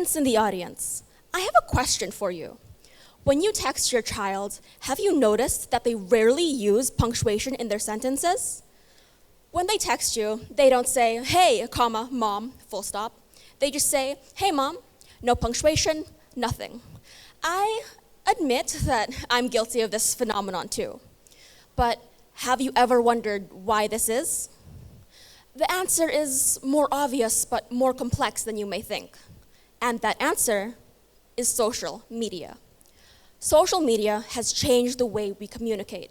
Parents in the audience, I have a question for you. When you text your child, have you noticed that they rarely use punctuation in their sentences? When they text you, they don't say, hey, comma, mom, full stop. They just say, hey, mom, no punctuation, nothing. I admit that I'm guilty of this phenomenon too. But have you ever wondered why this is? The answer is more obvious but more complex than you may think. And that answer is social media. Social media has changed the way we communicate.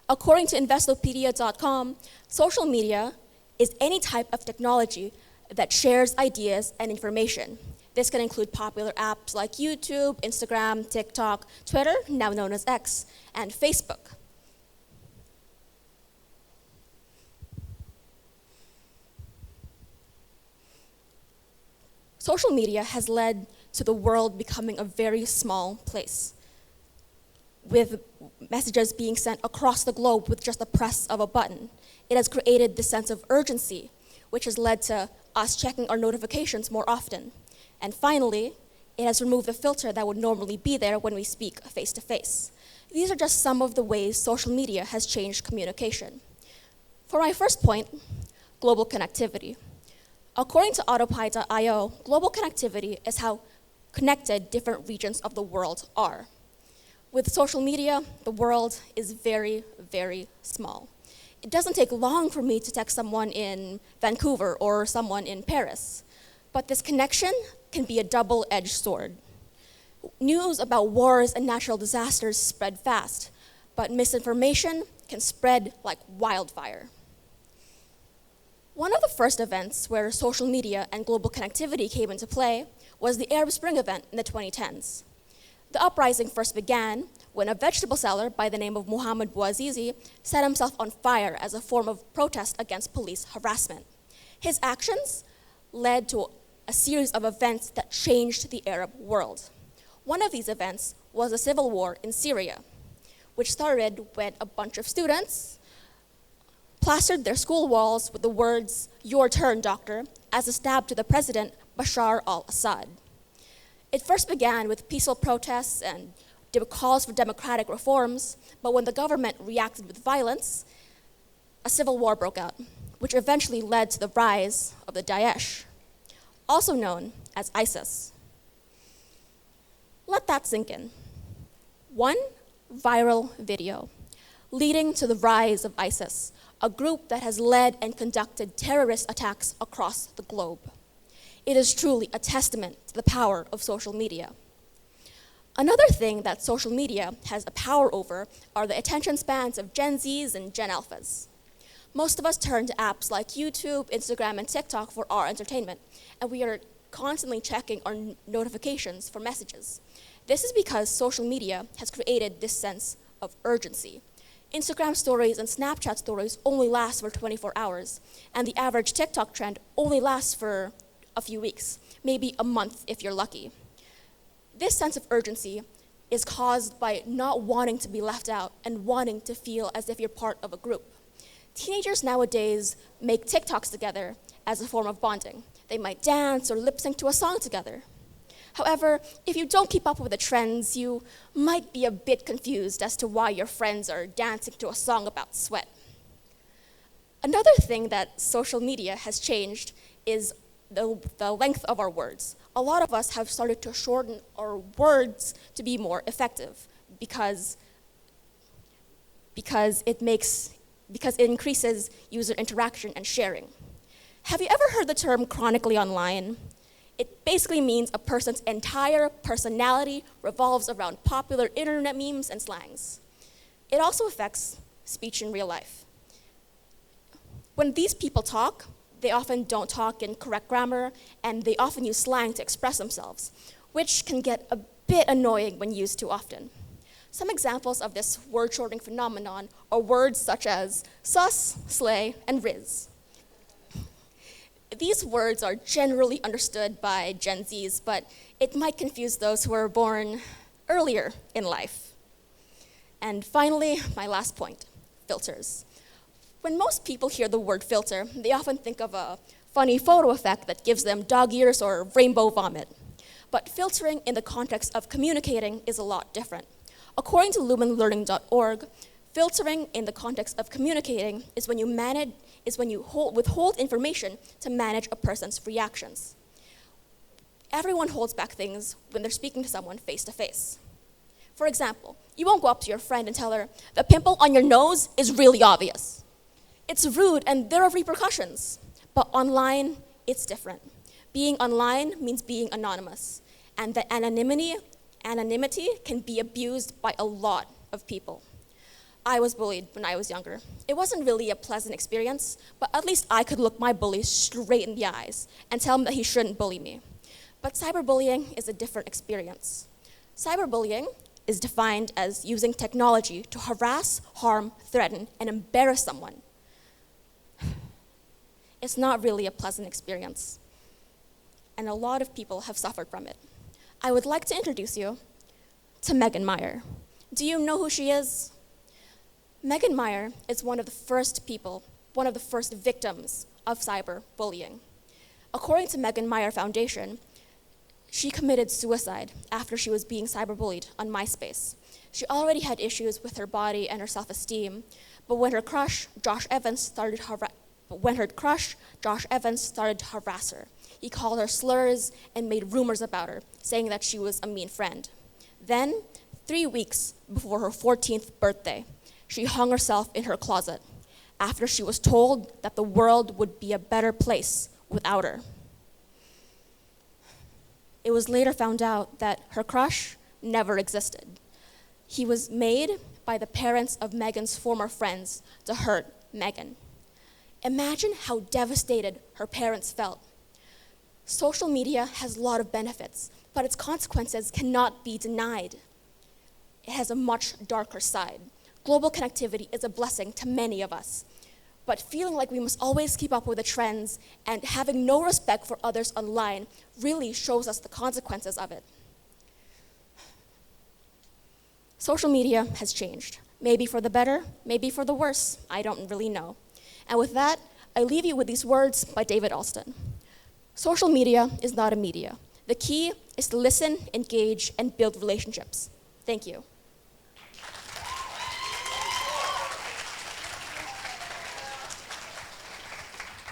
According to Investopedia.com, social media is any type of technology that shares ideas and information. This can include popular apps like YouTube, Instagram, TikTok, Twitter, now known as X, and Facebook. Social media has led to the world becoming a very small place, with messages being sent across the globe with just the press of a button. It has created this sense of urgency, which has led to us checking our notifications more often. And finally, it has removed the filter that would normally be there when we speak face-to-face. These are just some of the ways social media has changed communication. For my first point, global connectivity. According to autopie.io, global connectivity is how connected different regions of the world are. With social media, the world is very, very small. It doesn't take long for me to text someone in Vancouver or someone in Paris, but this connection can be a double-edged sword. News about wars and natural disasters spread fast, but misinformation can spread like wildfire. One of the first events where social media and global connectivity came into play was the Arab Spring event in the 2010s. The uprising first began when a vegetable seller by the name of Mohammed Bouazizi set himself on fire as a form of protest against police harassment. His actions led to a series of events that changed the Arab world. One of these events was a civil war in Syria, which started when a bunch of students plastered their school walls with the words, "Your turn, doctor," as a stab to the president, Bashar al-Assad. It first began with peaceful protests and calls for democratic reforms, but when the government reacted with violence, a civil war broke out, which eventually led to the rise of the Daesh, also known as ISIS. Let that sink in. One viral video leading to the rise of ISIS, a group that has led and conducted terrorist attacks across the globe. It is truly a testament to the power of social media. Another thing that social media has a power over are the attention spans of Gen Zs and Gen Alphas. Most of us turn to apps like YouTube, Instagram, and TikTok for our entertainment, and we are constantly checking our notifications for messages. This is because social media has created this sense of urgency. Instagram stories and Snapchat stories only last for 24 hours, and the average TikTok trend only lasts for a few weeks, maybe a month if you're lucky. This sense of urgency is caused by not wanting to be left out and wanting to feel as if you're part of a group. Teenagers nowadays make TikToks together as a form of bonding. They might dance or lip sync to a song together. However, if you don't keep up with the trends, you might be a bit confused as to why your friends are dancing to a song about sweat. Another thing that social media has changed is the length of our words. A lot of us have started to shorten our words to be more effective because it increases user interaction and sharing. Have you ever heard the term chronically online? It basically means a person's entire personality revolves around popular internet memes and slangs. It also affects speech in real life. When these people talk, they often don't talk in correct grammar, and they often use slang to express themselves, which can get a bit annoying when used too often. Some examples of this word shortening phenomenon are words such as sus, slay, and riz. These words are generally understood by Gen Zs, but it might confuse those who were born earlier in life. And finally, my last point, filters. When most people hear the word filter, they often think of a funny photo effect that gives them dog ears or rainbow vomit. But filtering in the context of communicating is a lot different. According to lumenlearning.org, filtering in the context of communicating is when you withhold information to manage a person's reactions. Everyone holds back things when they're speaking to someone face to face. For example, you won't go up to your friend and tell her, "The pimple on your nose is really obvious." It's rude and there are repercussions. But online, it's different. Being online means being anonymous, and the anonymity can be abused by a lot of people. I was bullied when I was younger. It wasn't really a pleasant experience, but at least I could look my bully straight in the eyes and tell him that he shouldn't bully me. But cyberbullying is a different experience. Cyberbullying is defined as using technology to harass, harm, threaten, and embarrass someone. It's not really a pleasant experience, and a lot of people have suffered from it. I would like to introduce you to Megan Meier. Do you know who she is? Megan Meier is one of the first victims of cyberbullying. According to Megan Meier Foundation, she committed suicide after she was being cyberbullied on MySpace. She already had issues with her body and her self-esteem, but when her crush, Josh Evans, started to harass her. He called her slurs and made rumors about her, saying that she was a mean friend. Then, 3 weeks before her 14th birthday, she hung herself in her closet after she was told that the world would be a better place without her. It was later found out that her crush never existed. He was made by the parents of Megan's former friends to hurt Megan. Imagine how devastated her parents felt. Social media has a lot of benefits, but its consequences cannot be denied. It has a much darker side. Global connectivity is a blessing to many of us, but feeling like we must always keep up with the trends and having no respect for others online really shows us the consequences of it. Social media has changed. Maybe for the better, maybe for the worse, I don't really know. And with that, I leave you with these words by David Alston. Social media is not a media. The key is to listen, engage, and build relationships. Thank you.